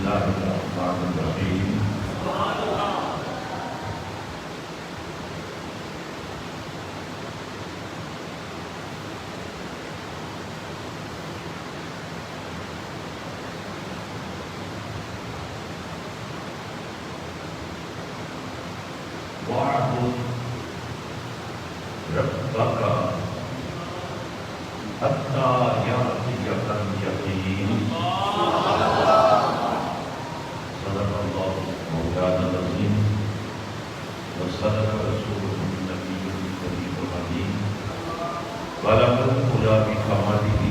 الله الرحمن الرحيم واعبد ربك حتى يأتيك اليقين صدق الله مولانا العظيم وصدق رسوله النبي الكريم الأمين بلغ الهدى بكماله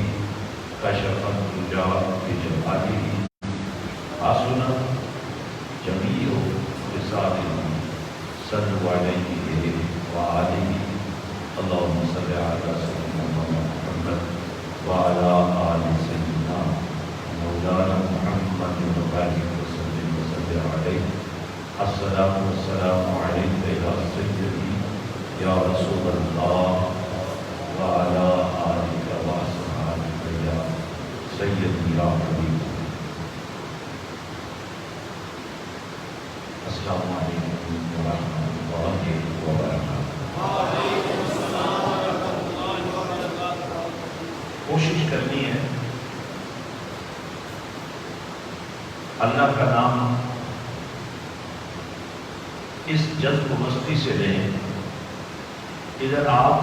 كشف الدجى بجماله حسن جميع خصاله صلوا عليه وآله اللهم صل على سيدنا محمد وعلى آل سيدنا مولانا محمد وبارك وسلم عليه. السلام والسلام عليك يا سيدي يا رسول الله وعلى آلك وأصحابك يا سيدي يا حبيب. السلام علیکم ورحمۃ اللہ وبرکاتہ. کوشش کرنی ہے اللہ کا نام اس جذب و مستی سے لیں. ادھر آپ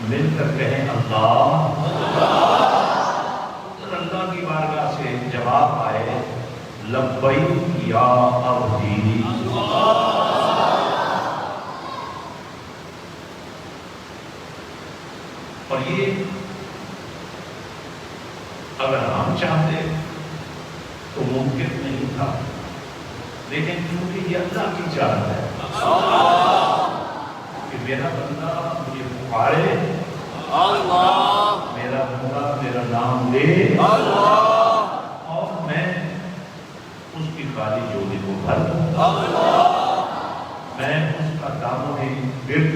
مل کر کہیں اللہ، ادھر اللہ کی بارگاہ سے جواب آئے لبیک یا عبدی. اور یہ اگر ہم چاہتے تو ممکن نہیں تھا، لیکن کیونکہ یہ اللہ کی چاہت ہے کہ میرا بندہ مجھے پکارے، میرا بندہ میرا نام لے، اور میں اس کی خالی جوڑی کو بھر دوں، میں اس کا دامن گرد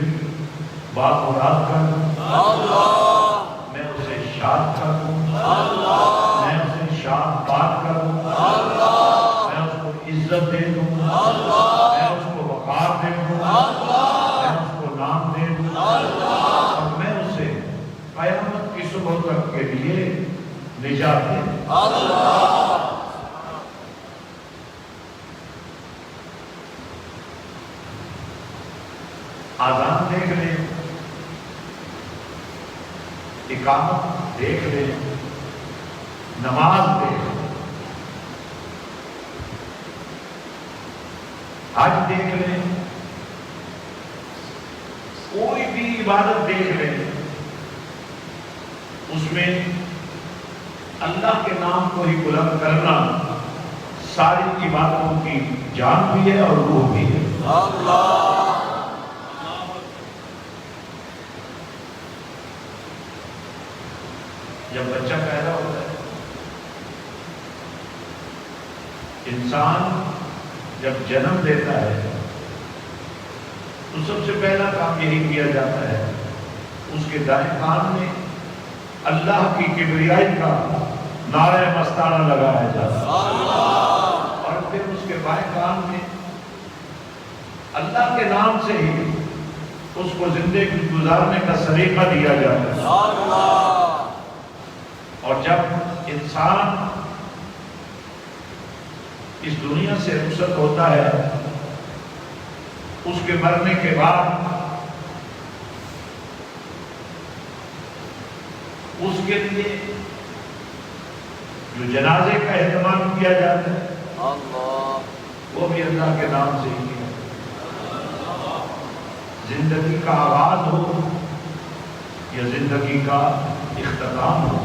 بامراد کر دوں، میں اسے شاد کر دوں، میں اسے شاد بات کر دوں، میں اس کو عزت دے دوں، میں اس کو وقار دے دوں، میں اس کو نام دے دوں، اور میں اسے قیامت کی صبح تک کے لیے نجات دے دوں. آذان دیکھ لیں، اقامت دیکھ لیں، نماز دیکھ لیں، حج دیکھ لیں، کوئی بھی عبادت دیکھ لیں، اس میں اللہ کے نام کو ہی بلند کرنا ساری عبادتوں کی جان بھی ہے اور روح بھی ہے. جب بچہ پیدا ہوتا ہے، انسان جب جنم لیتا ہے تو سب سے پہلا کام یہی کیا جاتا ہے، اس کے دائیں کان میں اللہ کی کبریائی کا نعرہ مستانہ لگایا جاتا ہے، اور پھر اس کے بائیں کان میں اللہ کے نام سے ہی اس کو زندگی گزارنے کا سلیقہ دیا جاتا ہے. اور جب انسان اس دنیا سے رخصت ہوتا ہے، اس کے مرنے کے بعد اس کے لیے جو جنازے کا اہتمام کیا جاتا ہے وہ بھی اللہ کے نام سے ہی کیا. زندگی کا آغاز ہو یا زندگی کا اختتام ہو،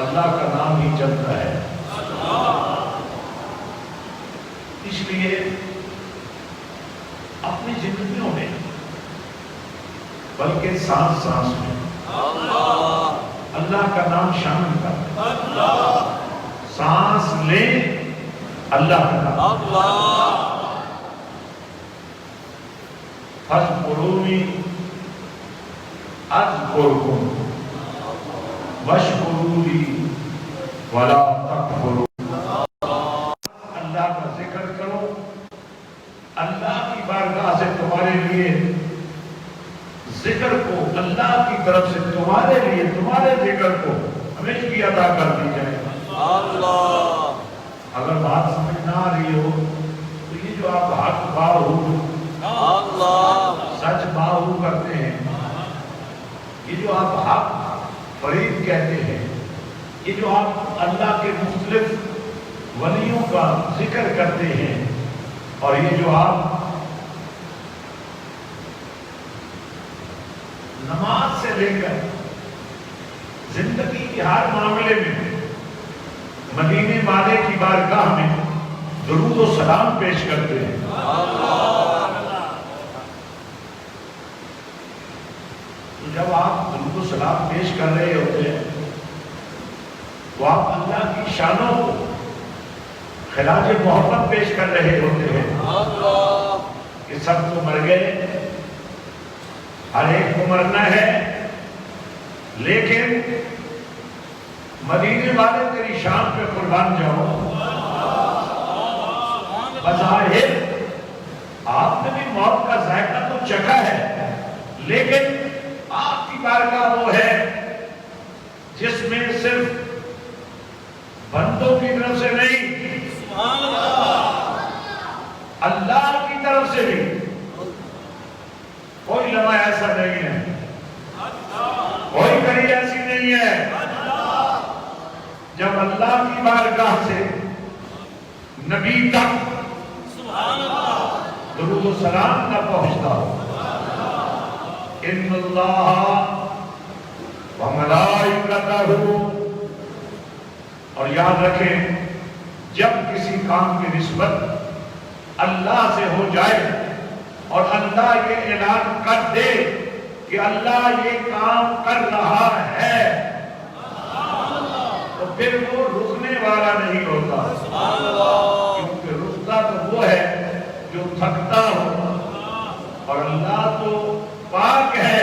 اللہ کا نام ہی چلتا ہے. اس لیے اپنی زندگیوں میں بلکہ سانس سانس میں اللہ کا نام شامل کر، سانس لیں اللہ کا نام. فاذکرونی اذکرکم واشکروا لی ولا تکفروا. لیے ذکر کو اللہ کی طرف سے تمہارے لیے تمہارے ذکر کو ہمیشگی عطا کر دی جائے. اللہ اگر بات سمجھ نہ آ رہی ہو تو یہ جو آپ حق باہو اللہ سچ باہو کرتے ہیں, یہ جو آپ حق فرید کہتے ہیں, یہ جو آپ اللہ کے مختلف ولیوں کا ذکر کرتے ہیں, اور یہ جو آپ نماز سے لے کر زندگی کے ہر معاملے میں مدینے والے کی بارگاہ میں درود و سلام پیش کرتے ہیں. تو جب آپ درود و سلام پیش کر رہے ہوتے ہیں تو آپ اللہ کی شانوں کو خراج محبت پیش کر رہے ہوتے ہیں کہ سب تو مر گئے, ہر ایک کو مرنا ہے, لیکن مدینے والے تیری شان پہ قربان جاؤ. بظاہر آپ نے بھی موت کا ذائقہ تو چکھا ہے, لیکن آپ کی بارگاہ وہ ہے جس میں صرف بندوں کی طرف سے نہیں, اللہ کی طرف سے بھی کوئی لمحہ ایسا نہیں ہے, کوئی گھڑی ایسی نہیں ہے جب اللہ کی بارگاہ سے نبی تک درود و سلام نہ پہنچتا ہو. ان اللہ و ملائکتہ, اور یاد رکھیں جب کسی کام کی نسبت اللہ سے ہو جائے اور اللہ یہ اعلان کر دے کہ اللہ یہ کام کر رہا ہے, تو پھر وہ رکنے والا نہیں ہوتا, کیونکہ رکتا تو وہ ہے جو تھکتا ہو, اور اللہ تو پاک ہے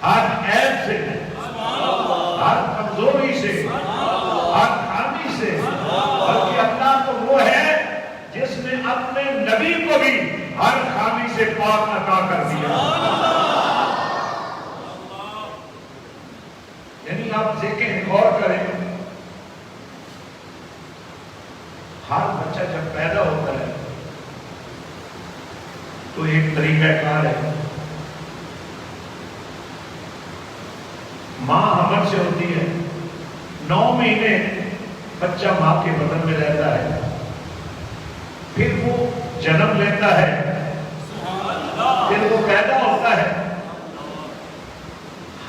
ہر عیب سے, ہر کمزوری سے, ہر خامی سے, بلکہ اللہ تو وہ ہے جس نے اپنے نبی کو بھی ہر خامی سے پاک عطا کر دیا. یعنی آپ دیکھیں, غور کریں, ہر بچہ جب پیدا ہوتا ہے تو ایک طریقہ کار ہے, ماں حمل سے ہوتی ہے, 9 مہینے بچہ ماں کے بدن میں رہتا ہے, پھر وہ جنم لیتا ہے, پھر وہ پیدا ہوتا ہے.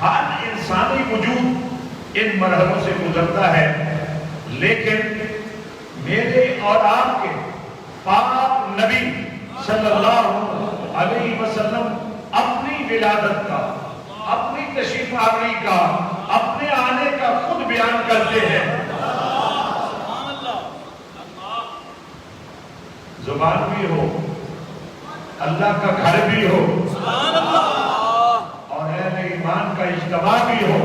ہر انسانی وجود ان مرحلوں سے گزرتا ہے, لیکن میرے اور آپ کے پاک نبی صلی اللہ علیہ وسلم اپنی ولادت کا, اپنی تشریف آوری کا, اپنے آنے کا خود بیان کرتے ہیں. زبان بھی ہو, اللہ کا گھر بھی ہو, اور اہل ایمان کا اجتماع بھی ہو,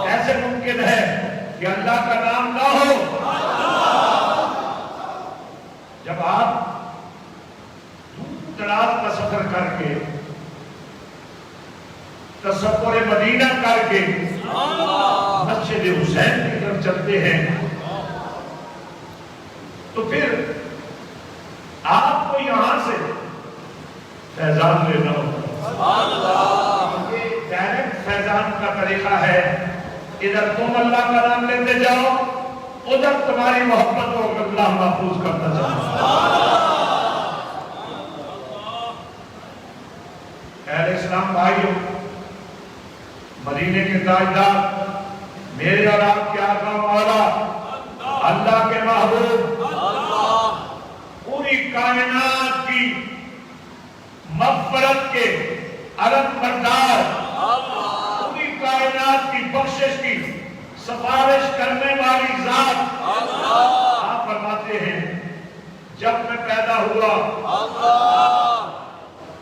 کیسے ممکن ہے کہ اللہ کا نام نہ ہو؟ جب آپ دور دراز کا سفر کر کے, تصور مدینہ کر کے مسجد حسین کی طرف چلتے ہیں, تو پھر آپ کو یہاں سے فیضان لینا ہوگا. یہ ڈائریکٹ فیضان کا طریقہ ہے, ادھر تم اللہ کا نام لیتے جاؤ, ادھر تمہاری محبت کو اللہ محفوظ کرتا جاؤ. اہل اسلام بھائیوں, مدینے کے تاجدار, میرے اور آپ کے آقا مولا اللہ کے محبوب, پوری کائنات کی مغفرت کے علم بردار, پوری کائنات کی بخشش کی سفارش کرنے والی ذات, آپ فرماتے ہیں جب میں پیدا ہوا,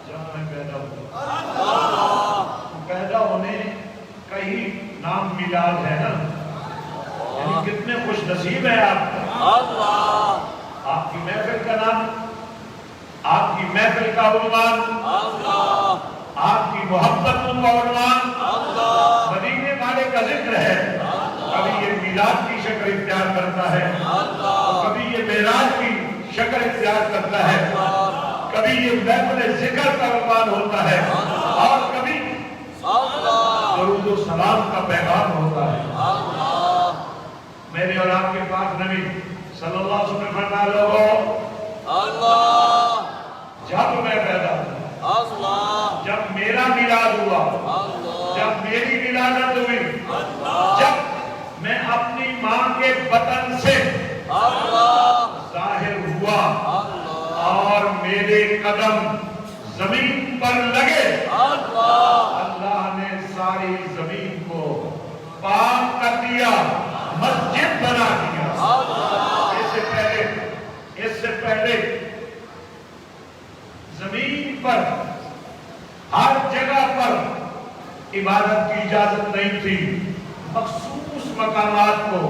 جب میں پیدا ہوا, پیدا ہونے کا ہی نام میلاد ہے نا. یعنی کتنے خوش نصیب ہیں آپ, آپ کی محفل کا نام, آپ کی کی محفل کا عنوان اللہ آپ کی محبتوں کا عنوان اللہ مدینے والے کا ذکر ہے. کبھی یہ میلاد کی شکل اختیار کرتا ہے, کبھی یہ معراج کی شکل اختیار کرتا ہے, کبھی یہ محفل ذکر کا عنوان ہوتا ہے, اور کبھی درود و سلام کا پیغام ہوتا ہے. میرے اور آپ کے پاک نبی صلی اللہ علیہ وسلم فرمایا, لوگوں اللہ جب میں پیدا ہوا, اللہ جب میرا میلاد ہوا, جب میری ولادت ہوئی, جب میں اپنی ماں کے بطن سے ظاہر ہوا اور میرے قدم زمین پر لگے, اللہ نے ساری زمین کو پاک کر دیا, مسجد بنا دیا. اس سے پہلے زمین پر ہر جگہ پر عبادت کی اجازت نہیں تھی. مخصوص مقامات کو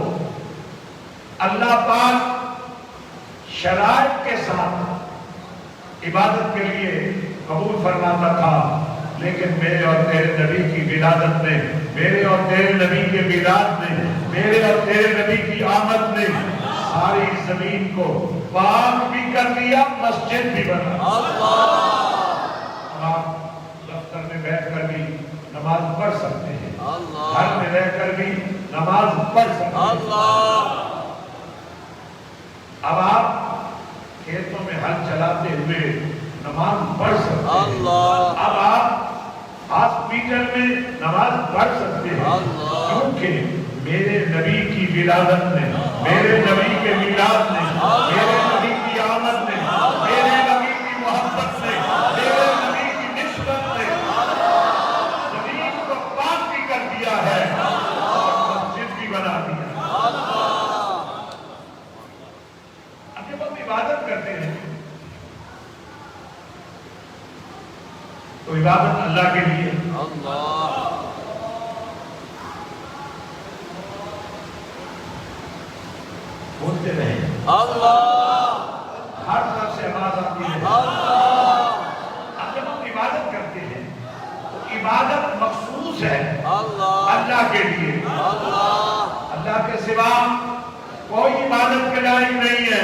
اللہ پاک شرائط کے ساتھ عبادت کے لیے قبول فرماتا تھا, لیکن میرے اور تیرے نبی کی ولادت نے, میرے اور تیرے نبی کے میلاد نے, میرے اور تیرے نبی کی آمد نے ساری زمین کو پاک بھی کر دیا, مسجد بھی بنا. آپ دفتر میں بیٹھ کر بھی نماز پڑھ سکتے ہیں, گھر میں رہ کر بھی نماز پڑھ سکتے ہیں. اب آپ کھیتوں میں ہل چلاتے ہوئے نماز پڑھ سکتے ہیں. اب آپ ہاسپیٹل میں نماز پڑھ سکتے ہیں, کیونکہ میرے نبی کی ولادت نے, میرے نبی کے میلاد نے, میرے نبی کی آمد نے, میرے نبی کی محبت نے, میرے نبی کی نسبت نے زمین کو پاک بھی کر دیا ہے اور مسجد بھی بنا دیا. اب جب ہم عبادت کرتے ہیں تو عبادت اللہ کے لیے, بولتے رہے, ہر طرف سے آواز آتی ہے. اب جب ہم عبادت کرتے ہیں تو عبادت مخصوص ہے اللہ کے لیے. اللہ کے سوا کوئی عبادت کے لائق نہیں ہے.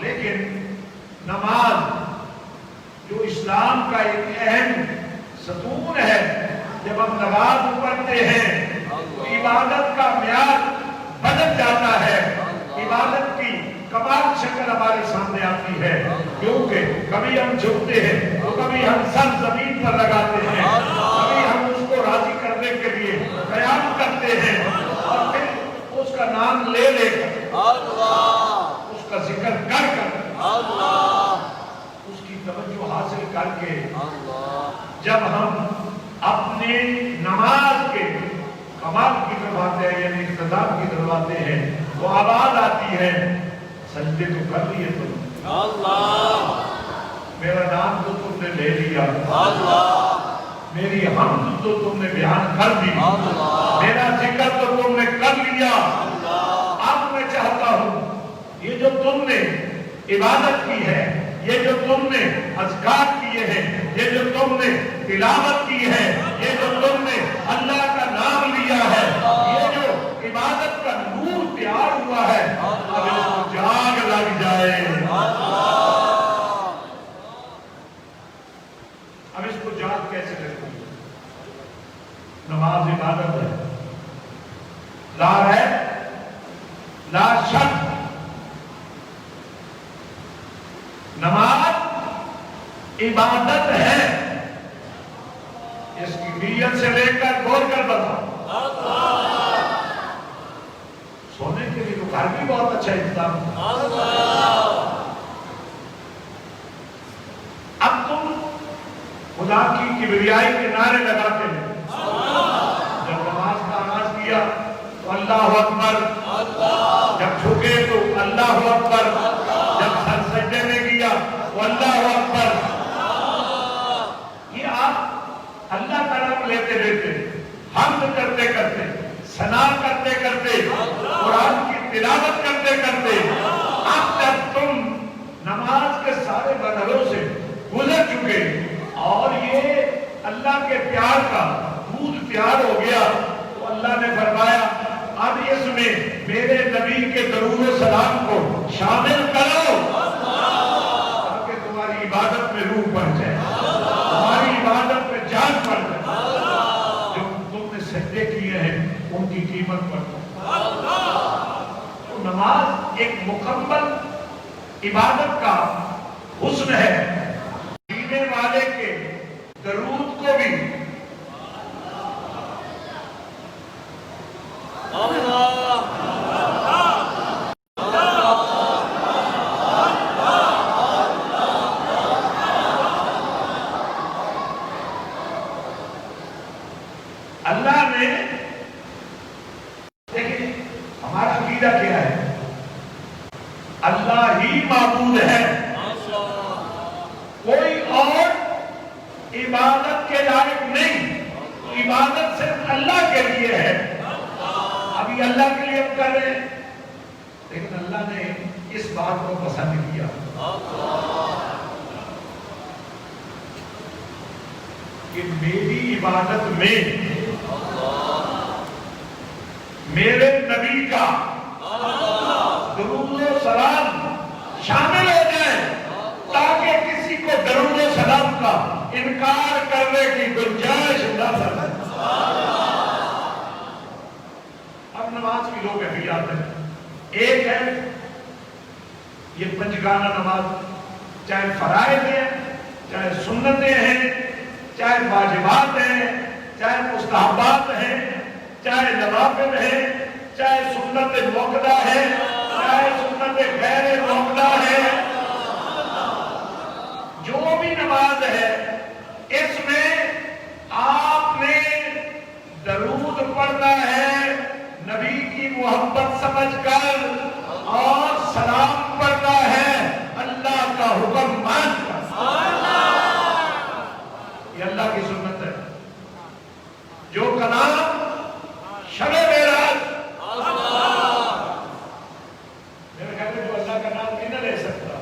لیکن نماز جو اسلام کا ایک اہم ستون ہے, جب ہم نماز پڑھتے ہیں تو عبادت کا معیار بدل جاتا ہے, عبادت کی کمال شکل ہمارے سامنے آتی ہے. کیونکہ کبھی ہم جھکتے ہیں تو کبھی ہم سر زمین پر لگاتے ہیں, کبھی ہم اس کو راضی کرنے کے لیے قیام کرتے ہیں, اور پھر اس کا نام لے لے کر, اس کا ذکر کر کر, اس کی توجہ حاصل کر کے جب ہم اپنے نماز کے کمال کی طرف آتے ہیں, یعنی اختتام کی طرف آتے ہیں, وہ آواز آتی ہے, سجدے تو کر لیے تم, میرا نام تو تم نے لے لیا, میری حمد تو تم نے بیان کر دی, میرا ذکر تو تم نے کر لیا. اب میں چاہتا ہوں یہ جو تم نے عبادت کی ہے, یہ جو تم نے اذکار کیے ہیں, یہ جو تم نے تلاوت کی ہے, یہ جو تم نے اللہ کا نام لیا ہے, یہ جو عبادت کا نور تیار ہوا ہے, اب اس کو جاگ لگ جائے. اب اس کو جاگ کیسے لگے؟ نماز عبادت ہے, لا ریب لا شک. نماز عبادت ہے, اس کی نیت سے لے کر بول کر بتا. سونے کے لیے تو گھر بھی بہت اچھا انتظام ہے. اب تم خدا کی کبریائی کے نعرے لگاتے ہیں. جب نماز کا آغاز کیا تو اللہ اکبر, جب جھکے تو اللہ اکبر, جب سر سجدے میں گیا تو اللہ اکبر. یہ آپ اللہ کا نام لیتے لیتے, حمد کرتے کرتے, ثنا کرتے کرتے, قرآن کی تلاوت کرتے کرتے, اب جب تم نماز کے سارے چکے اور یہ اللہ کے پیار کا دودھ تیار ہو گیا تو اللہ نے فرمایا اب اس میں میرے نبی کے درود و سلام کو شامل کرو تاکہ تمہاری عبادت میں روح بڑھ جائے، تمہاری عبادت میں جان بڑھ جائے، جو تم نے سجدے کیے ہیں ان کی قیمت بڑھ جائے۔ تو نماز ایک مکمل عبادت کا حسن ہے۔ پینے والے کے درود کو بھی اللہ نے، دیکھیں ہمارا عقیدہ کیا ہے، اللہ ہی معبود ہے، کوئی اور عبادت کے لائق نہیں، عبادت صرف اللہ کے لیے ہے۔ ابھی اللہ کے لیے ہم کر رہے ہیں لیکن اللہ نے اس بات کو پسند کیا کہ میری عبادت میں میرے نبی کا درود و سلام شامل ہو جائے تاکہ کسی کو درود و سلام کا انکار کرنے کی گنجائش نہ رہے۔ اب نماز کی دو کیفیات ہیں، ایک ہے یہ پنجگانہ نماز، چاہے فرائض ہیں، چاہے سنتیں ہیں، چاہے واجبات ہیں، چاہے مستحبات ہیں، چاہے نوافل ہیں، چاہے سنت موقدہ ہے، چاہے سنت غیر موقدہ ہے، جو بھی نماز ہے اس میں آپ نے درود پڑھنا ہے نبی کی محبت سمجھ کر اور سلام پڑھنا ہے اللہ کا حکم مان کر۔ یہ اللہ کی سنت ہے۔ جو کلام شب معراج، میرے خیال میں جو اللہ کا نام نہیں نہ لے سکتا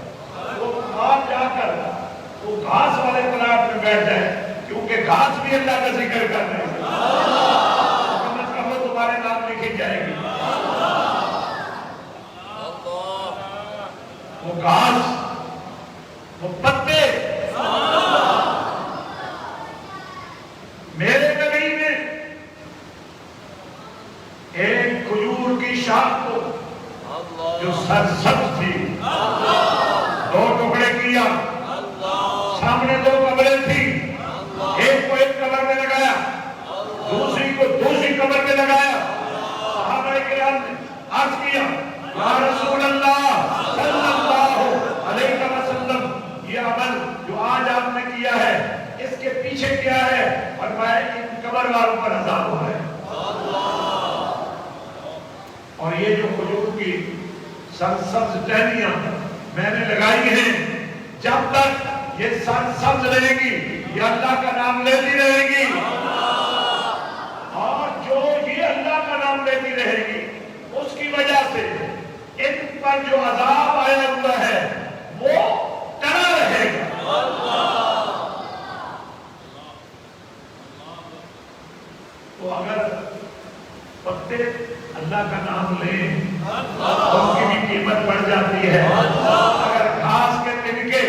وہ آپ جا کر وہ گھاس والے پلاٹ میں بیٹھ جائے، کیونکہ گھاس بھی اللہ کا ذکر کر رہے ہیں، کم از کم وہ تمہارے نام لکھی جائے گی۔ وہ گھاس، وہ پتے، میرے نبی نے ایک کھجور کی شاخ کو جو سرسبز تھی دو ٹکڑے کیا، سامنے دو قبریں تھی، ایک کو ایک قبر میں لگایا، دوسری کو دوسری قبر میں لگایا۔ صحابہ کرام نے عرض کیا یا رسول اللہ صلی اللہ علیہ وسلم یہ عمل جو آج آپ نے کیا ہے اس کے پیچھے کیا ہے؟ فرمایا ان قبر والوں پر عذاب ہو رہا ہے۔ اور یہ جو کھجور کی سرسبز ٹہنیاں میں نے لگائی ہیں جب تک یہ سرسبز رہے گی یہ اللہ کا نام لیتی رہے گی، اور جو یہ اللہ کا نام لیتی رہے گی اس کی وجہ سے ان پر جو عذاب آیا ہوا ہے وہ ٹلا رہے گا۔ تو اگر پتے اللہ کا نام لیں ان کی بھی قیمت بڑھ جاتی ہے، اگر گھاس کے تنکے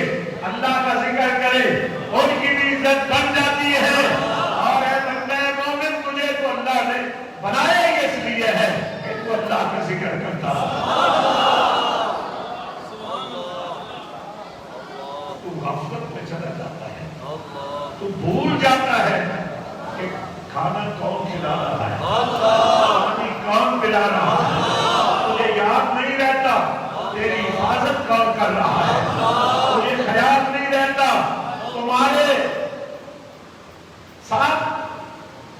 اللہ کا ذکر کرے ان کی بھی عزت بڑھ جاتی ہے۔ اور اے بندہ مومن تجھے تو اللہ نے بنایا ہی اس لیے ہے کہ تو اللہ کا ذکر کرتا تو غفلت میں چلا جاتا ہے، تو بھول جاتا ہے کہ کھانا کون کھلا رہا ہے، پانی کون پلا رہا ہے، تجھے یاد نہیں رہتا تیری حفاظت کون کر رہا ہے، تجھے خیال نہیں رہتا تمہارے ساتھ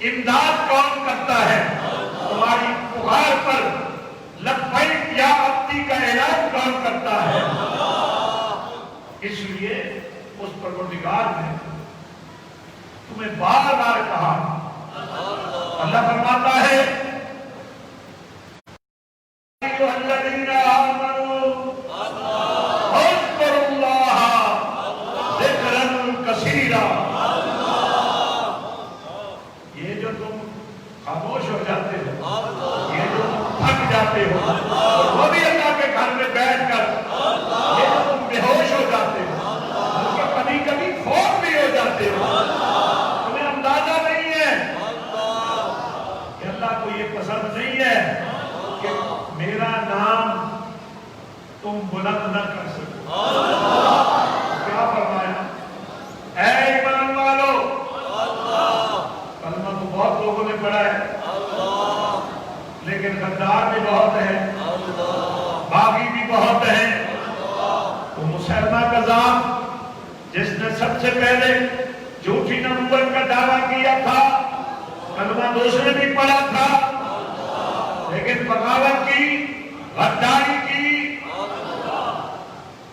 امداد کون کرتا ہے، تمہاری پکار پر لبیک یا عبدی کا اعلان کون کرتا ہے۔ اس لیے اس پروردگار نے تمہیں بار بار کہا، اللہ فرماتا ہے ایھا الذین آمنوا اذکروا اللہ ذکرا کثیرا جاتے ہو اور وہ بھی اللہ کے گھر میں بیٹھ کر یہ تم بے ہوش ہو جاتے ہو بلکہ کبھی کبھی فوت بھی ہو جاتے ہو. تمہیں اندازہ نہیں ہے کہ اللہ کو یہ پسند نہیں ہے کہ میرا نام تم بلند نہ کر سکو. کیا فرمایا؟ اے ایمان والو، کلمہ تو بہت لوگوں نے پڑھا ہے لیکن غدار بھی بہت ہے، باغی بھی بہت ہے. تو مسلمہ کذاب جس نے سب سے پہلے جھوٹی نبوت کا دعویٰ کیا تھا، کلمہ دوسرے بھی پڑھا تھا لیکن بغاوت کی، غداری کی.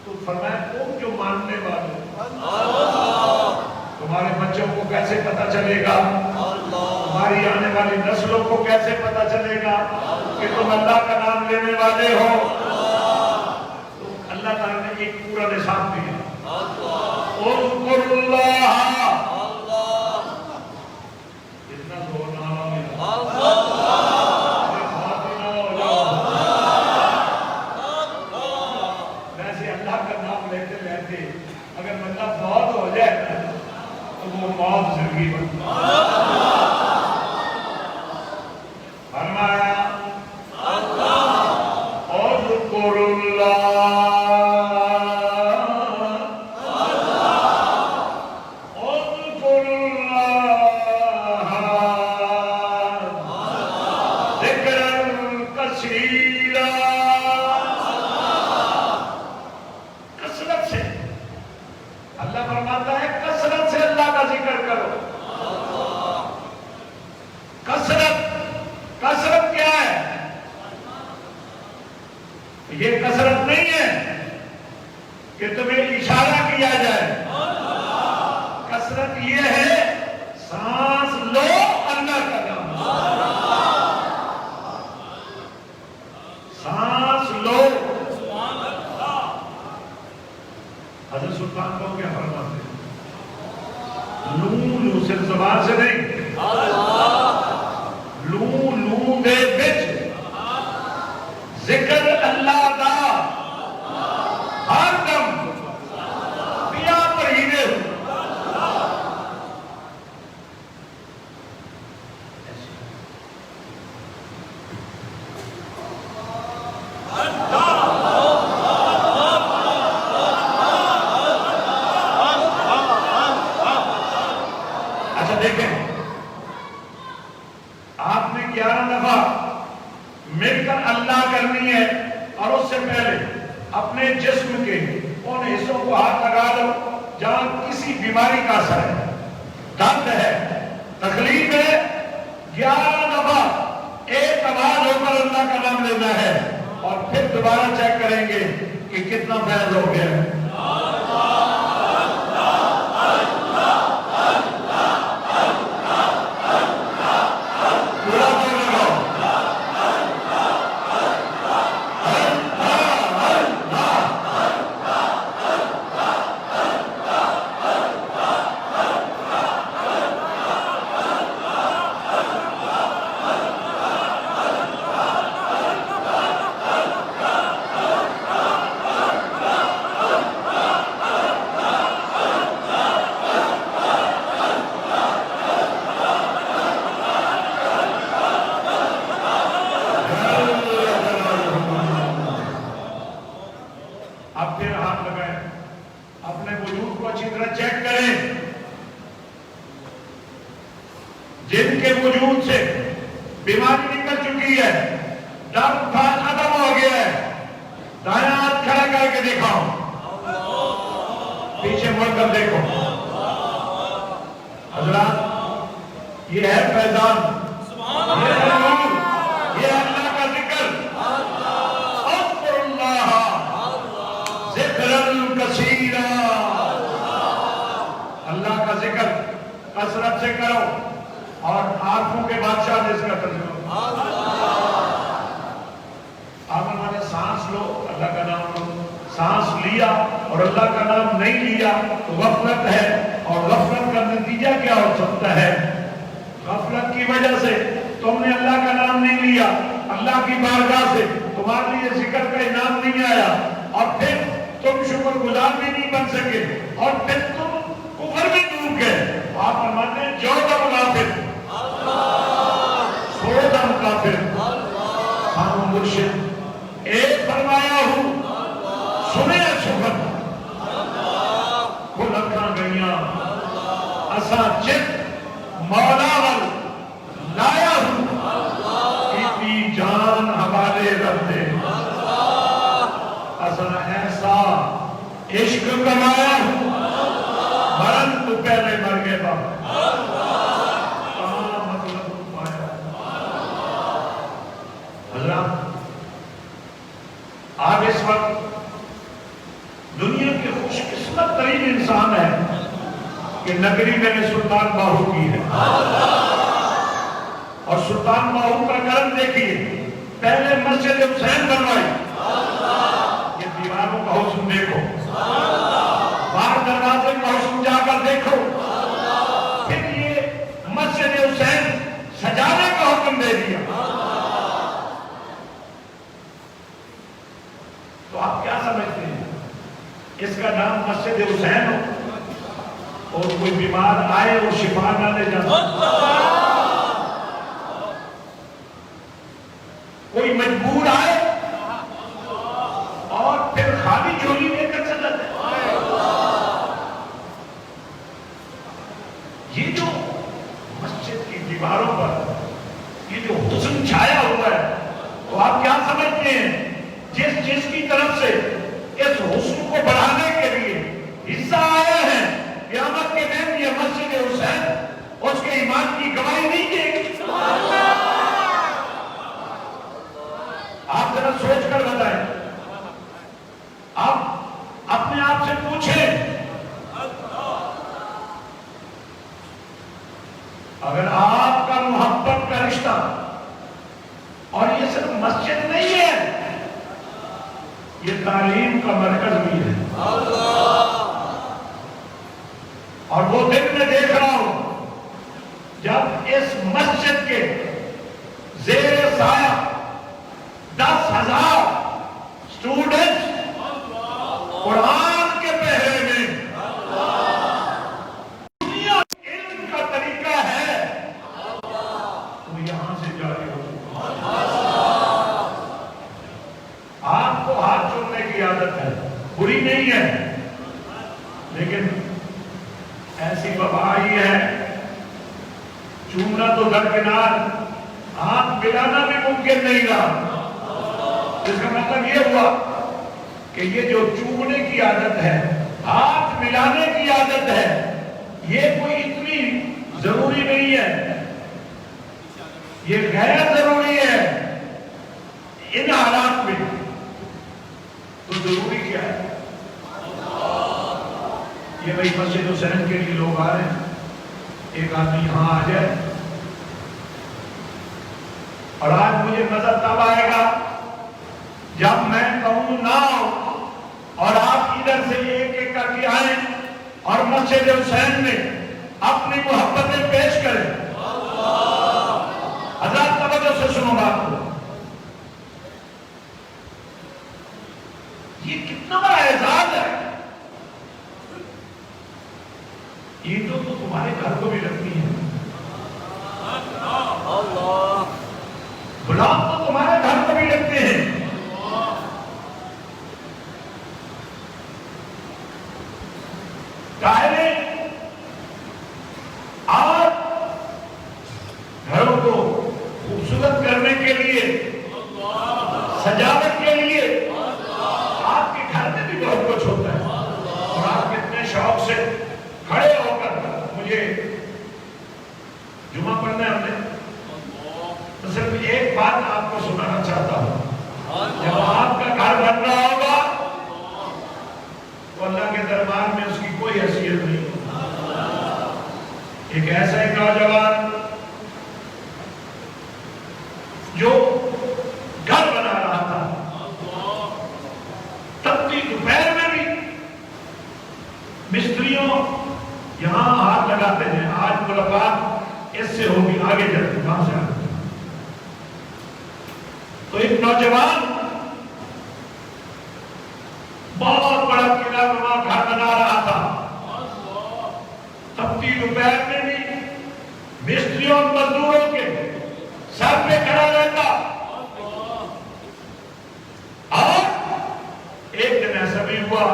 تو فرمایا تم جو ماننے والے تمہارے بچوں کو کیسے پتا چلے گا، تمہاری آنے والی نسلوں کو کیسے پتا چلے گا کہ تم اللہ کا نام لینے والے ہو. تو اللہ تعالیٰ نے ایک پورا نصاب دیا، اذکر اللہ. اتنا زور نہ ویسے اللہ کا نام لیتے لیتے اگر بندہ فوت ہو جائے تو وہ موت زندگی بنتی. فرمایا اذکر اللہ اذکر اللہ ذکرا کثیرا. کثرت سے اللہ فرماتا ہے، کثرت سے اللہ کا ذکر کرو. کثرت کیا ہے؟ یہ کثرت نہیں ہے کہ تمہیں اشارہ کیا جائے. کثرت یہ ہے سانس لو اللہ کا نام، سانس لو. حضرت سلطان کو کیا فرماتے ہیں؟ لوں صرف زبان سے نہیں، لوں دے بچ ذکر اللہ دا ہر دم پیا پر ہی دے. اچھا دیکھیں، آپ نے 11 دفعہ مل کر اللہ کرنی ہے اور اس سے پہلے اپنے جسم کے ان حصوں کو ہاتھ لگا دو جہاں کسی بیماری کا اثر ہے، درد ہے، تکلیف ہے. 11 دفعہ ایک آواز ہو کر اللہ کا نام لینا ہے اور پھر دوبارہ چیک کریں گے کہ کتنا فیض ہو گیا ہے. اب پھر ہاتھ لگائیں، اپنے وجود کو اچھی طرح چیک کریں. جن کے وجود سے بیماری نکل چکی ہے، درد ختم ہو گیا ہے، دائیں ہاتھ کھڑا کر کے دکھاؤ، پیچھے مڑ کر دیکھو. حضرات یہ ہے فیضان، یہ ہے نور، یہ ہے اللہ کا ذکر. اذکر اللہ ذکرا کثیرا. اللہ کا ذکر کثرت سے کرو. اور آنکھوں کے بادشاہ نے اس کا ترجمہ، آپ نے سانس لو اللہ کا نام لو. سانس لیا اور اللہ کا نام نہیں لیا تو غفلت ہے، اور غفلت کا نتیجہ کیا ہو سکتا ہے؟ غفلت کی وجہ سے تم نے اللہ کا نام نہیں لیا اللہ کی بارگاہ سے تمہارے لیے ذکر کا انعام نہیں آیا اور پھر تم شکر گزار بھی نہیں بن سکے اور پھر تم کفر میں ڈوب گئے. آپ فرماتے ہیں جو دا منافق سو دا مکافر. ہم مرشد ایک فرمایا ہوں سنے شکر کو لکھاں گئیاں اسا چت مولا وال لایا ہوں کی جان حوالے رکھ دے. اسا ایسا عشق کمایا ہوں مرن تو پہلے مر گئے بابا. کہاں مطلب پایا حضرات. آپ اس وقت دنیا کے خوش قسمت ترین انسان ہے کہ نگری میں نے سلطان باہو کی ہے. اور سلطان باہو کا کرم دیکھیے. پہلے مسجد حسین بنوائی. یہ دیواروں کا حسن دیکھو, باہر دروازے کا حسن جا کر دیکھو. پھر یہ مسجد حسین سجانے کا حکم دے دیا. تو آپ کیا سمجھتے ہیں اس کا نام مسجد حسین ہو اور کوئی بیمار آئے اور شفا نہ لے جاتا, کوئی مجبور آئے اور پھر خالی جھولی لے کر چلا جائے. یہ جو مسجد کی دیواروں پر یہ جو حسن چھایا ہوا ہے, تو آپ کیا سمجھتے ہیں جس کی طرف سے اس حسن کو بڑھانے کے لیے حصہ آیا ہے قیامت کے دن یہ مسجد حسین اس کے ایمان کی گواہی نہیں دے گی. آپ ذرا سوچ کر بتائیں. آپ اپنے آپ سے پوچھیں اگر آپ کا محبت کا رشتہ اور یہ صرف مسجد نہیں ہے, یہ تعلیم کا مرکز بھی ہے. اور وہ دن میں دیکھ رہا ہوں جب اس مسجد کے زیر سایہ 10,000 اسٹوڈنٹس قرآن کے پہرے میں دنیا علم کا طریقہ ہے وہ یہاں سے جاری ہو. آپ کو ہاتھ چھوڑنے کی عادت ہے, بری نہیں ہے, لیکن ایسی وبا آئی ہے چومنا تو درکنار ہاتھ ملانا بھی ممکن نہیں رہا. اس کا مطلب یہ ہوا کہ یہ جو چومنے کی عادت ہے, ہاتھ ملانے کی عادت ہے, یہ کوئی اتنی ضروری نہیں ہے, یہ غیر ضروری ہے ان حالات میں. تو ضروری کیا ہے؟ یہ بھائی مسجد حسین کے لیے لوگ آ رہے ہیں, ایک آدمی یہاں آ جائے اور آج مجھے مزہ تب آئے گا جب میں کہوں نہ اور آپ ادھر سے ایک ایک کر کے آئیں اور مسجد حسین میں اپنی محبتیں پیش کریں. حضرات توجہ سے سنو بات کو. یہ کتنا بڑا اعزاز ہے. عیدوں تو تمہارے گھر کو بھی رکھنی ہے, گلاب تو تمہارے گھر کو بھی رکھتے ہیں. آپ گھروں کو خوبصورت کرنے کے لیے, سجاوٹ کے لیے آپ کے گھر میں بھی بہت کچھ ہوتا ہے. اور آپ کتنے شوق سے کھڑے ہو کر مجھے جمعہ پڑھنا ہے, ہم نے تو صرف ایک بات آپ کو سنانا چاہتا ہوں. جب آپ کا گھر بن رہا ہوگا تو اللہ کے دربار میں اس کی کوئی حیثیت نہیں. ایک ایسا ہی نوجوان جو گھر بنا رہا تھا, تپتی دوپہر میں بھی مستریوں یہاں ہاتھ لگاتے ہیں. آج ملاقات اس سے ہوگی, آگے جاتے وہاں سے آگے. نوجوان بہت بڑا قلعہ نما گھر بنا رہا تھا. تپتی دوپہر میں بھی مستریوں اور مزدوروں کے سر پہ کھڑا رہتا. اور ایک دن ایسا بھی ہوا,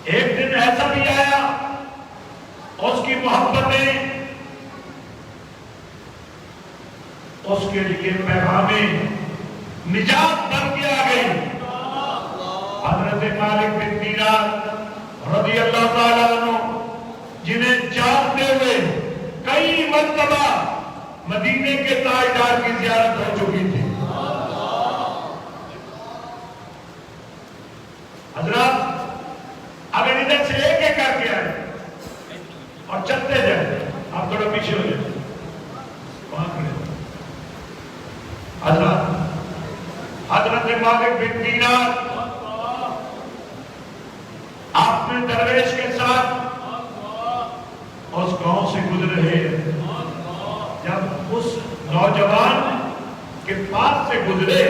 ایک دن ایسا بھی آیا, اس کی محبتیں اس کے لیے پیغام نجات بن کے آ گئی. حضرت مالک بن دینار رضی اللہ تعالیٰ عنہ جنہیں جانتے ہوئے کئی مرتبہ مدینے کے تاجدار کی زیارت ہو چکی تھی. حضرات اگر ادھر سے ایک ایک کر کے آئے اور چلتے جائیں, آپ تھوڑا پیچھے ہو جائیں, وہاں کھڑے. حضرت مالک بن دینار اپنے درویش کے ساتھ اس گاؤں سے گزر رہے ہیں. جب اس نوجوان کے پاس سے گزرے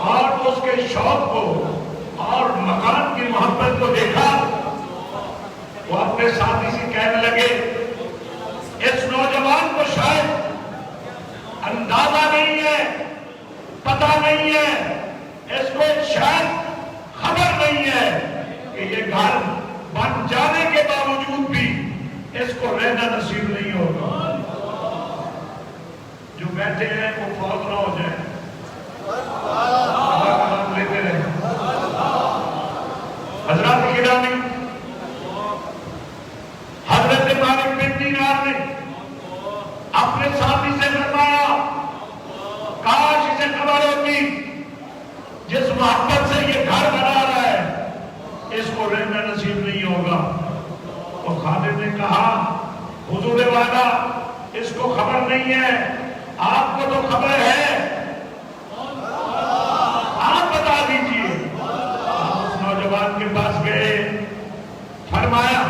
اور اس کے شوق کو اور مکان کی محبت کو دیکھا, وہ اپنے ساتھی سے کہنے لگے, اس نوجوان کو شاید اندازہ نہیں ہے, پتہ نہیں ہے, اس کو شاید خبر نہیں ہے کہ یہ گھر بن جانے کے باوجود بھی اس کو رہنا نصیب نہیں ہوگا. جو بیٹھے ہیں وہ فوت نہ ہو جائیں, نام لیتے رہیں. حضرات گرامی, حضرت مالک بن دینار نے اپنے ساتھی سے فرمایا, کاش اسے خبر ہوتی جس محبت سے یہ گھر بنا رہا ہے اس کو رہنا نصیب نہیں ہوگا. تو خالد نے کہا, حضور والا اس کو خبر نہیں ہے, آپ کو تو خبر ہے, آپ بتا دیجئے. اس نوجوان کے پاس گئے, فرمایا,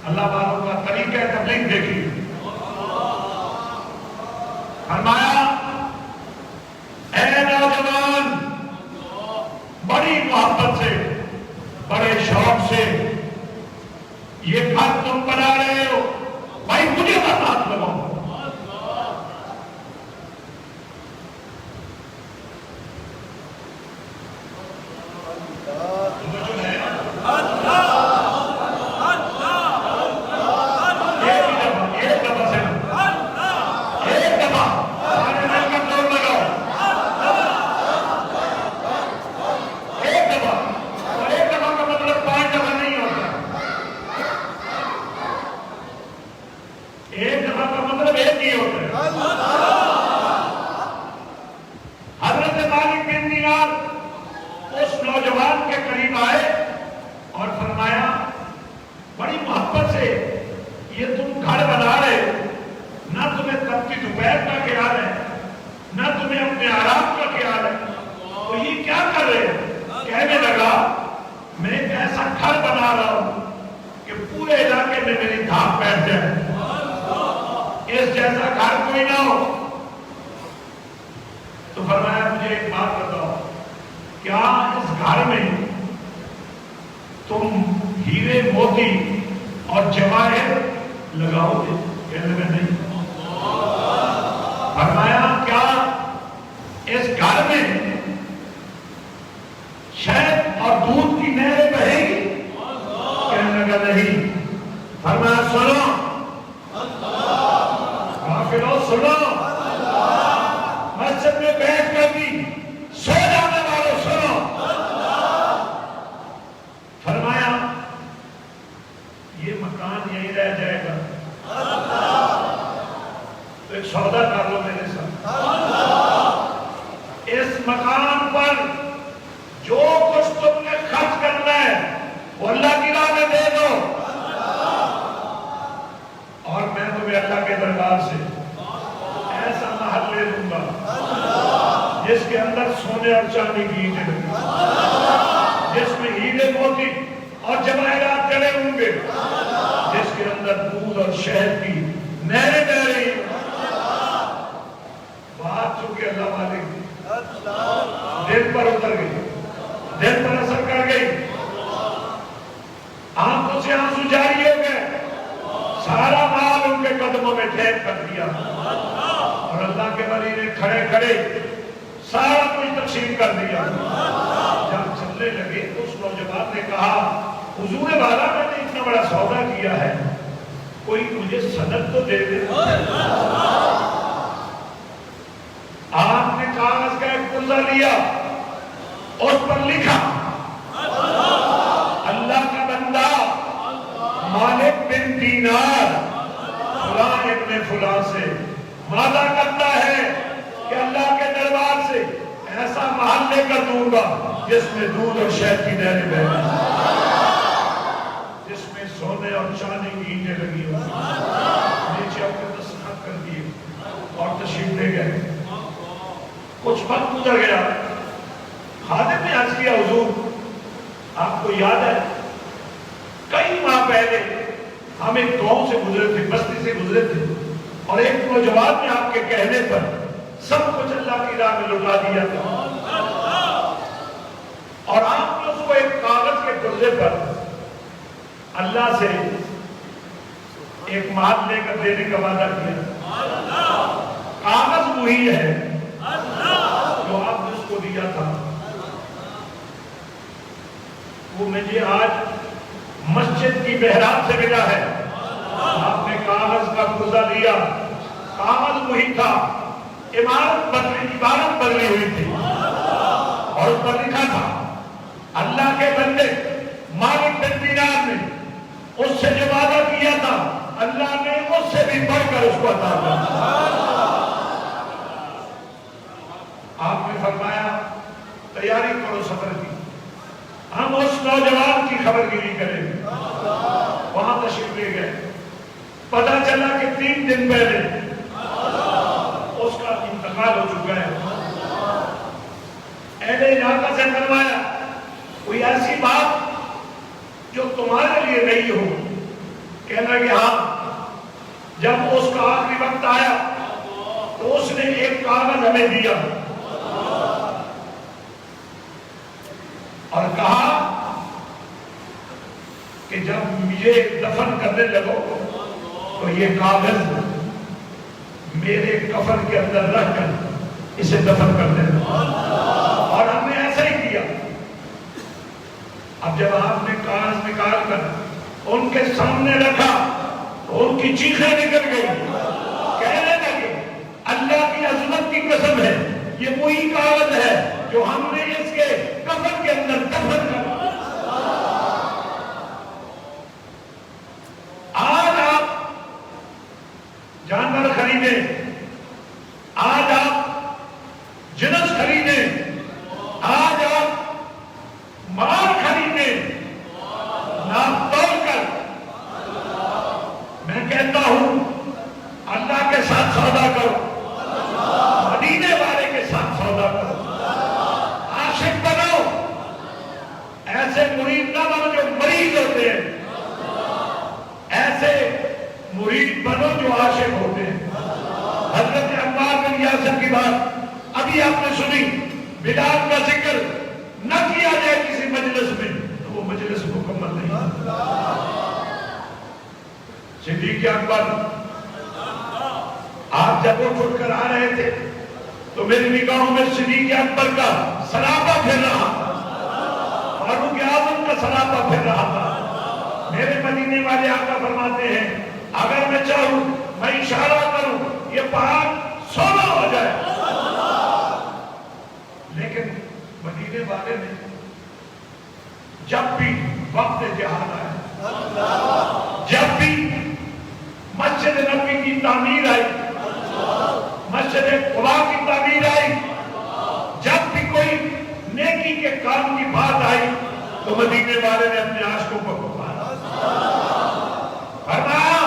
اللہ والوں کا طریقہ تبلیغ دیکھیے. فرمایا, اے نوجوان, بڑی محبت سے, بڑے شوق سے یہ گھر تم بنا رہے ہو, بھائی مجھے مت ہاتھ لگاؤ. دل پر اتر گئی، دل پر اثر کر گئی، آنکھوں سے آنسو جاری ہو گئے، سارا مال ان کے قدموں میں ٹھہر کر دیا، اور اللہ کے ولی نے کھڑے کھڑے سارا کچھ تقسیم کر دیا۔ جب چلنے لگے تو اس نوجوان نے کہا حضور والا میں نے اتنا بڑا سودا کیا ہے، کوئی مجھے سند تو دے دے۔ آپ نے کاغذ کا ایک پرزہ لیا، اس پر لکھا اللہ کا بندہ مالک بن دینار فلاں ابن فلاں سے وعدہ کرتا ہے کہ اللہ کے دربار سے ایسا محل لے کر دوں گا جس میں دودھ اور شہد کی نہریں بہتی، جس میں سونے اور چاندی کی اینٹیں لگی ہوں۔ نیچے اپنے دستخط کر دیے اور تشریف لے گئے۔ کچھ وقت گزر گیا، خادم نے عرض کیا حضور آپ کو یاد ہے کئی ماہ پہلے ہم ایک گاؤں سے گزرے تھے، بستی سے گزرے تھے، اور ایک نوجوان نے آپ کے کہنے پر سب کچھ اللہ کی راہ میں لٹا دیا تھا، اور آپ نے اس کو ایک کاغذ کے پرزے پر اللہ سے ایک مال لے کر دینے کا وعدہ کیا۔ کاغذ وہی ہے جو آپ نے اس کو دیا تھا، وہ مجھے آج مسجد کی محراب سے ملا ہے۔ آپ نے کاغذ کا پرزہ لیا، کاغذ وہی تھا، عبارت بدلی ہوئی تھی، اور اس پر لکھا تھا اللہ کے بندے مالک بن دینار نے اس سے جو وعدہ کیا تھا اللہ نے اس سے بھی بڑھ کر اس کو عطا کیا۔ آپ نے فرمایا تیاری کرو سفر کی، ہم اس نوجوان کی خبر گیری کریں گے۔ وہاں تشریف لے گئے، پتہ چلا کہ 3 دن پہلے اس کا انتقال ہو چکا ہے۔ اہل علاقہ سے فرمایا کوئی ایسی بات جو تمہارے لیے نہیں ہو؟ کہنا کہ ہاں، جب اس کا آخری وقت آیا تو اس نے ایک کاغذ ہمیں دیا اور کہا کہ جب مجھے دفن کرنے لگو تو یہ کاغذ میرے کفن کے اندر رکھ کر اسے دفن کر دینا، اور ہم نے ایسا ہی کیا۔ اب جب آپ نے کاغذ نکال کر ان کے سامنے رکھا تو ان کی چیخیں نکل گئی، کہنے لگے اللہ کی عظمت کی قسم ہے یہ وہی کاغذ ہے جو ہم نے اس کے کفن کے اندر دفن کر۔ آج آپ جانور خریدیں، آج آپ جنس خریدیں، آج آپ مال خریدیں، ناپ تول کر، میں کہتا ہوں اللہ کے ساتھ سودا کرو، مدینے والے کے ساتھ سودا کرو، عاشق بنو، ایسے مرید نہ بنو جو مریض ہوتے ہیں، ایسے مرید بنو جو عاشق ہوتے ہیں۔ حضرت عمار بن یاسر کی بات ابھی آپ نے سنی، بلال کا ذکر نہ کیا جائے کسی مجلس میں تو وہ مجلس مکمل نہیں۔ صدیق اکبر آپ جب اٹھ کر آ رہے تھے تو میری نگاہوں میں صدیق اکبر کا سراپا پھر رہا، فاروق اعظم کا سراپا پھر رہا تھا۔ میرے مدینے والے آقا فرماتے ہیں اگر میں چاہوں میں اشارہ کروں یہ پہاڑ سونا ہو جائے، لیکن مدینے والے نے جب بھی وقت جہاد آیا، جب بھی مسجد نبی کی تعمیر آئی، مسجد قباء کی تعمیر آئی، جب بھی کوئی نیکی کے کام کی بات آئی تو مدینے والے نے اپنے عاشقوں کو پکارا، فرمایا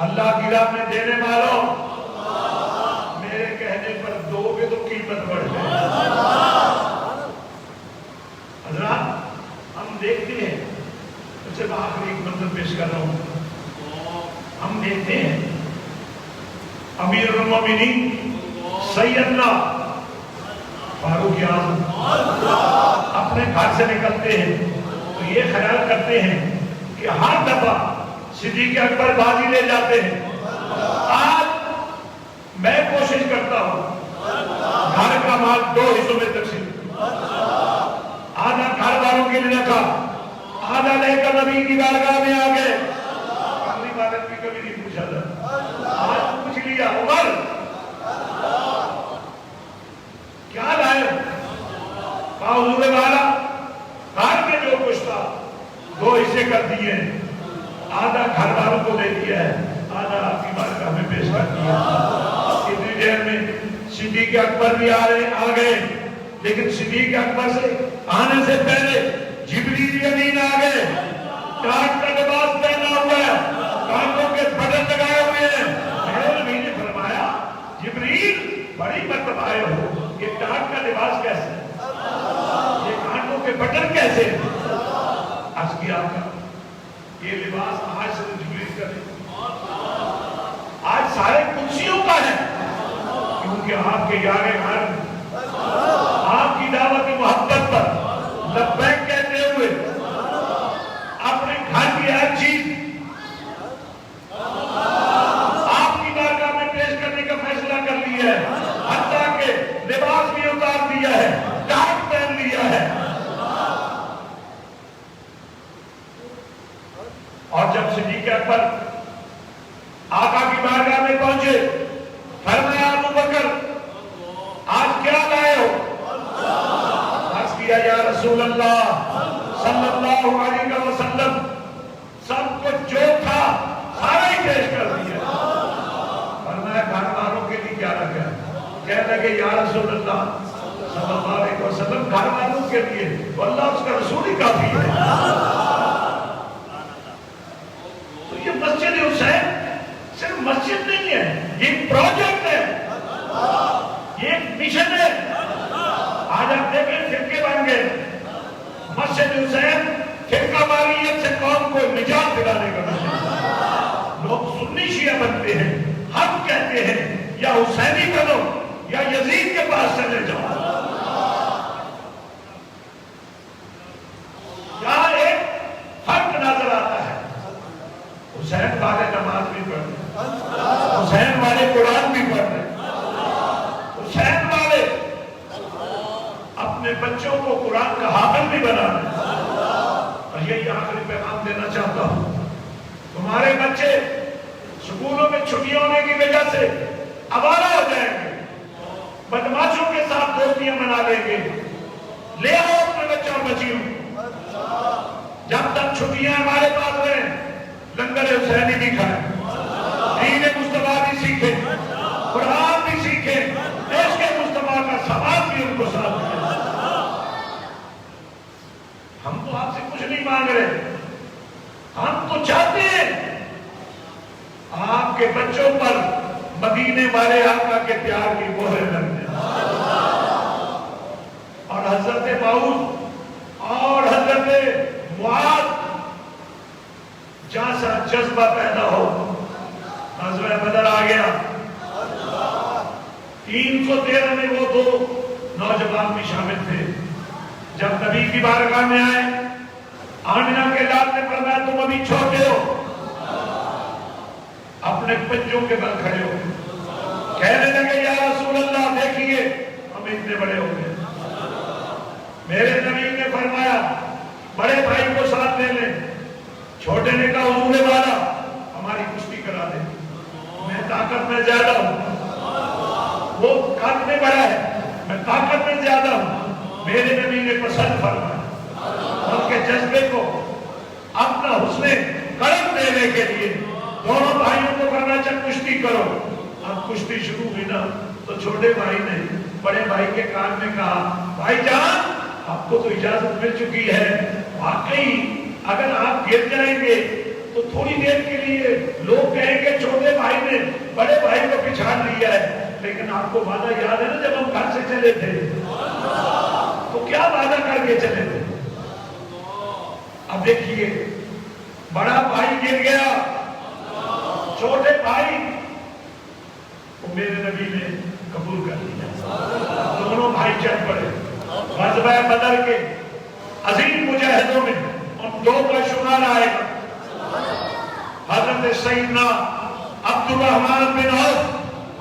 اللہ کی راہ میں دینے والوں میرے کہنے پر دو گے تو قیمت بڑھ جائے۔ حضرات ہم دیکھتے ہیں، اسے میں آخری ایک منظر پیش کر رہا ہوں، ہم دیکھتے ہیں امیر المومنین سیدنا فاروق اعظم اپنے گھر سے نکلتے ہیں تو یہ خیال کرتے ہیں کہ ہر دفعہ صدیق اکبر بازی لے جاتے ہیں. آج میں کوشش کرتا ہوں گھر کا مال 2 حصوں میں تقسیم، آدھا گھر والوں کے لیے رکھا، آدھا لے کر نبی کی بارگاہ میں آ گئے. اگلی عبادت بھی کبھی نہیں پوچھا تھا، آج پوچھ لیا. عمر کیا لائے؟ کہا حضور والا گھر میں جو کچھ تھا 2 حصے کر دیے، آدھا گھر والوں کو دے دیا ہے، آدھا آپ کی بارگاہ میں پیش کر دیا. اتنی دیر میں صدیق اکبر بھی آ گئے، لیکن صدیق اکبر سے آنے سے پہلے جبریل امین آ گئے. ٹاٹ کا لباس پہنا ہوا ہے، کانوں کے بٹن لگائے ہوئے ہیں. میرے نبی نے فرمایا جبریل بڑی مرتبہ آئے ہو، یہ ٹاٹ کا لباس کیسے، یہ کانوں کے بٹن کیسے؟ عرض کیا یہ لباس آج سے جبریل کا نہیں، آج سارے قدسیوں کا ہے، کیونکہ آپ کے یار گھر آپ کی دعوت محبت پر لبیک کہتے ہوئے اپنے گھر کی ہر چیز آپ کی بارگاہ میں پیش کرنے کا فیصلہ کر لیا ہے، حتیٰ کہ لباس بھی اتار دیا ہے، ٹاٹ پہن لیا ہے. اور جب صدیق اکبر آقا کی بارگاہ میں پہنچے، فرمایا ابو بکر آج کیا لائے ہو؟ عرض کیا یا رسول اللہ صلی اللہ علیہ وسلم سب کچھ جو تھا سارا ہی پیش کر دیا. فرمایا گھر والوں کے لیے کیا رکھا؟ کہنے لگے یا رسول اللہ صلی اللہ علیہ وسلم گھر والوں کے لیے تو اللہ اس کا رسول ہی کافی ہے. مسجد حسین صرف مسجد نہیں ہے، یہ ایک پروجیکٹ ہے، یہ ایک مشن ہے. آج آپ دیکھیں فرقے بن گئے. مسجد حسین فرقہ واریت سے قوم کو نجات دلانے کا مشن. لوگ سنی شیعہ بنتے ہیں، ہم کہتے ہیں یا حسینی بنو یا یزید کے پاس چلے جاؤ. یہاں ایک فرق نظر آتا ہے. حسین والے نماز بھی پڑھ رہے، حسین والے قرآن بھی پڑھ رہے، حسین والے اپنے بچوں کو قرآن کا حافظ بھی بنا رہے. اور یہی آخری پیغام دینا چاہتا ہوں، تمہارے بچے سکولوں میں چھٹیاں ہونے کی وجہ سے آوارہ ہو جائیں گے، بدماشوں کے ساتھ دوستیاں بنا لیں گے. لے آؤ اپنے بچوں اور بچیوں، جب تک چھٹیاں ہمارے پاس رہیں لنگر حسینی بھی کھائیں، دین مصطفیٰ بھی سیکھیں، قرآن بھی سیکھیں، عشق مصطفیٰ کا ثواب بھی ان کو ساتھ دیں. ہم تو آپ سے کچھ نہیں مانگ رہے، ہم تو چاہتے ہیں آپ کے بچوں پر مدینے والے آقا کے پیار کی مہر لگ دیں. اور حضرت معاذ اور حضرت معاذ جہاں سا جذبہ پیدا ہو. غزوہ بدر آ گیا، 313 میں وہ 2 نوجوان بھی شامل تھے. جب نبی کی بارگاہ میں آئے، آمنہ کے لال نے فرمایا تم ابھی چھوٹے ہو، اپنے پنجوں کے بل کھڑے ہو. کہنے لگے یا رسول اللہ دیکھیے ہم اتنے بڑے ہو گئے. میرے نبی نے فرمایا بڑے بھائی کو ساتھ لے لیں. چھوٹے نے کہا حضور والا ہماری کشتی کرا دے، میں طاقت میں زیادہ ہوں، وہ قد میں بڑا ہے، میں طاقت میں زیادہ ہوں. میرے نبی نے پسند فرمایا، ان کے جذبے کو اپنا حسن کرم دینے کے لیے دونوں بھائیوں کو کرنا چاہے کشتی کرو. اب کشتی شروع ہوئی نا تو چھوٹے بھائی نے بڑے بھائی کے کان میں کہا بھائی جان آپ کو تو اجازت مل چکی ہے، واقعی اگر آپ گر جائیں گے تو تھوڑی دیر کے لیے لوگ کہیں گے چھوٹے بھائی نے بڑے بھائی کو پچھاڑ لیا ہے، لیکن آپ کو وعدہ یاد ہے نا جب ہم گھر سے چلے تھے تو کیا وعدہ کر کے چلے تھے. اب دیکھیے بڑا بھائی گر گیا، چھوٹے بھائی کو میرے نبی نے قبول کر لیا۔ دونوں بھائی چل پڑے۔ غزوہ بدر کے عظیم مجاہدوں میں ان دو کا شمار آئے گا۔ حضرت سیدنا عبد الرحمن بن عوف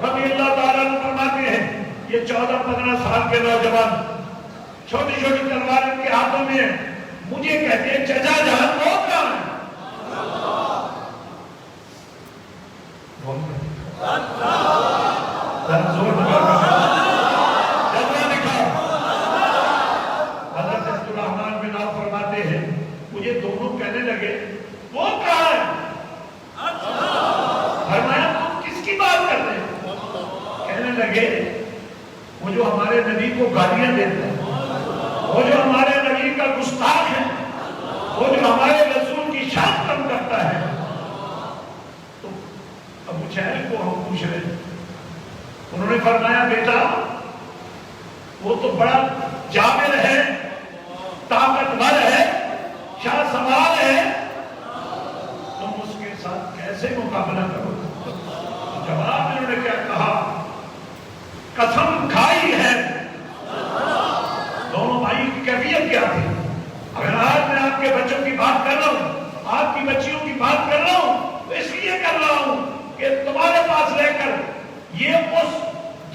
رضی اللہ تعالیٰ عنہ فرماتے ہیں یہ 14-15 سال کے نوجوان چھوٹی چھوٹی تلوار ان کے ہاتھوں میں ہے، مجھے کہتے ہیں چچا جان وہ کہاں ہے؟ زور جذبہ دکھاؤ۔ حضرت عبد الرحمن بن عوف فرماتے ہیں مجھے دونوں کہنے لگے وہ کہاں ہے؟ فرمایا تم کس کی بات کر رہے ہیں؟ کہنے لگے وہ جو ہمارے نبی کو گالیاں دیتا ہے، وہ جو ہمارے نبی کا گستاخ ہے، وہ جو ہمارے رسول کی شان کم کرتا ہے۔ تو ابو جہل کو ہم پوچھ رہے ہیں، انہوں نے فرمایا بیٹا وہ تو بڑا جابر ہے، طاقتور ہے، شاہ سوار ہے، تم اس کے ساتھ کیسے مقابلہ کرو؟ جواب انہوں نے کیا کہا؟ قسم کھائی ہے۔ دونوں بھائی کی کیفیت کیا تھی؟ اگر آج میں آپ کے بچوں کی بات کر رہا ہوں، آپ کی بچیوں کی بات کر رہا ہوں تو اس لیے کر رہا ہوں کہ تمہارے پاس رہ کر یہ اس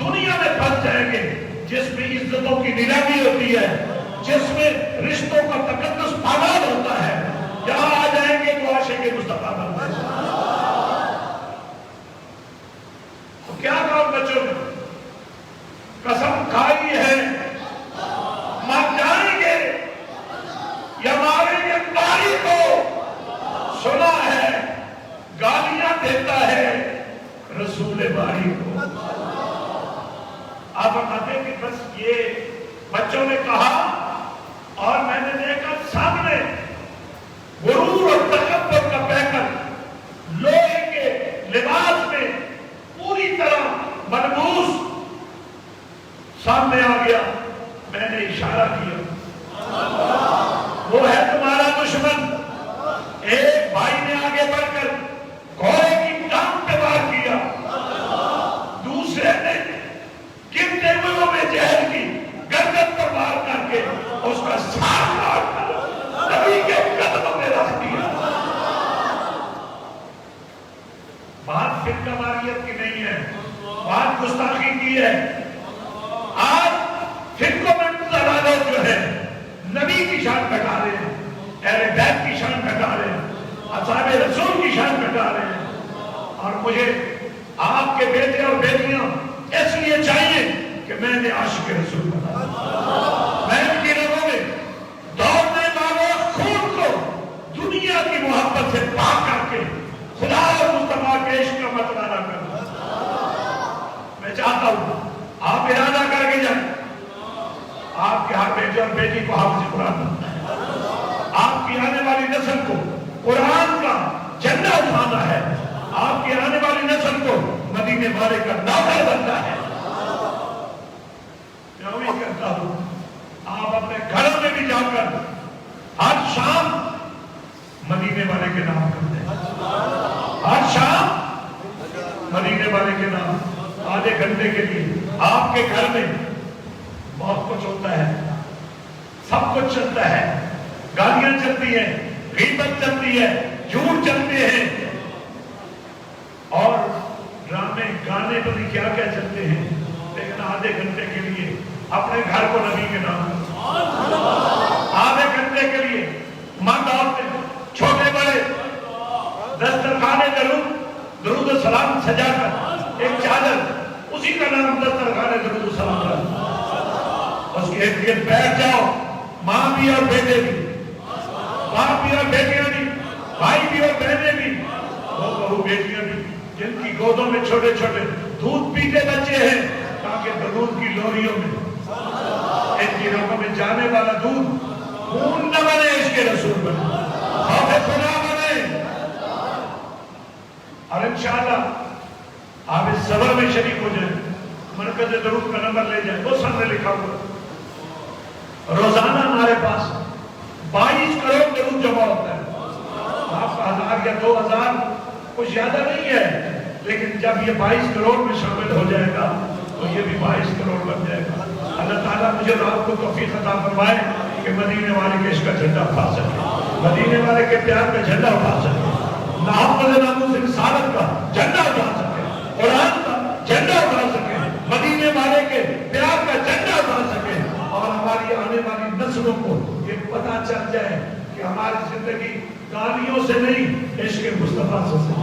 دنیا میں پھنس جائیں گے جس میں عزتوں کی نیلامی ہوتی ہے، جس میں رشتوں کا تقدس پامال ہوتا ہے۔ یہاں آ جائیں گے تو عاشق مصطفیٰ بن جائیں گے۔ تو کیا کہا بچوں نے؟ قسم کھائی ہے مر جائیں گے یا ماریں گے باری کو، سنا ہے گالیاں دیتا ہے رسول باری کو۔ آپ بتاتے کہ بس یہ بچوں نے کہا اور میں نے دیکھا سامنے غرور اور تکبر کا پیکر لوہے کے لباس میں پوری طرح ملبوس سامنے آ گیا۔ میں نے اشارہ کیا وہ ہے تمہارا دشمن۔ ایک بھائی نے آگے بڑھ کر گھوڑے کی ٹانگ پہ وار کیا، دوسرے نے گرتے ہوئے میں جہل کی گردن پر وار کر کے اس کا سار کاٹ کر نبی کے قدموں میں رکھ دیا۔ بات فرقہ واریت کی نہیں ہے، بات گستاخی کی ہے۔ آج فرقوں میں متضاد جو ہے نبی کی شان گھٹا رہے ہیں، اہل بیت کی شان گھٹا رہے ہیں، اصحاب رسول کی شان گھٹا رہے ہیں۔ اور مجھے آپ کے بیٹے اور بیٹیاں اس لیے چاہیے کہ میں نے عاشق رسول بنا، میں ان کی رگوں میں دوڑنے والے خون کو دنیا کی محبت سے پاک کر کے خدا اور مصطفیٰ کے عشق کا متوازہ کروں۔ میں چاہتا ہوں آپ ارادہ کر کے جائیں، آپ کے ہر بیٹے اور بیٹی کو حافظ قرآن بننا ہے، آپ کی آنے والی نسل کو قرآن کا جھنڈا اٹھانا ہے، آپ کی آنے والی نسل کو مدینے والے کا نوکر بننا ہے۔ میں امید کرتا ہوں آپ اپنے گھروں میں بھی جا کر ہر شام مدینے والے کے نام کرتے ہیں، ہر شام مدینے والے کے نام آدھے گھنٹے کے لیے۔ آپ کے گھر میں بہت کچھ ہوتا ہے، سب کچھ چلتا ہے، گالیاں چلتی ہیں، غیبت چلتی ہے، جھوٹ چلتے ہیں اور ڈرامے گانے پر بھی کیا کیا چلتے ہیں، لیکن آدھے گھنٹے کے لیے اپنے گھر کو نبی کے نام آدھے گھنٹے کے لیے مرد عورتیں چھوٹے بڑے دسترخوان درود و سلام سجا کر ایک چادر اسی کا نام دسترخوان درود و سلام کر اس کے ارد گرد بیٹھ جاؤ، ماں بھی اور بیٹے بھی، باپ بھی اور بیٹیاں بھی، بھائی بھی اور بہنیں بھی، وہ بہو بیٹیاں بھی جن کی گودوں میں چھوٹے چھوٹے دودھ پیتے بچے ہیں، تاکہ درود کی لوریوں میں ان کی رگوں میں جانے والا دودھ خون نہ بنے، عشق رسول بنے، خوف خدا بنے۔ اور انشاءاللہ آپ اس سفر میں شریک ہو جائیں، مرکز درود کا نمبر لے جائیں، وہ سامنے لکھا ہوا روزانہ ہمارے پاس 22 کروڑ درود جمع ہوتا ہے۔ آپ کا 1000 یا 2000 کچھ زیادہ نہیں ہے، لیکن جب یہ 22 کروڑ میں شامل ہو جائے گا تو تو یہ بھی 22 کروڑ بن جائے گا. اللہ تعالیٰ مجھے اور آپ کو توفیق عطا فرمائے کہ مدینے والے کے عشق کا جھنڈا اٹھا سکے, مدینے والے کے پیار کا جھنڈا اٹھا سکے, محمد ناموس رسالت کا جھنڈا اٹھا سکے, قرآن کا جھنڈا اٹھا سکے, مدینے والے کے پیار کا جھنڈا اٹھا سکے, اور ہماری آنے والی نسلوں کو یہ پتہ چل جائے کہ ہماری زندگی گالیوں سے نہیں, عشق مصطفیٰ سے.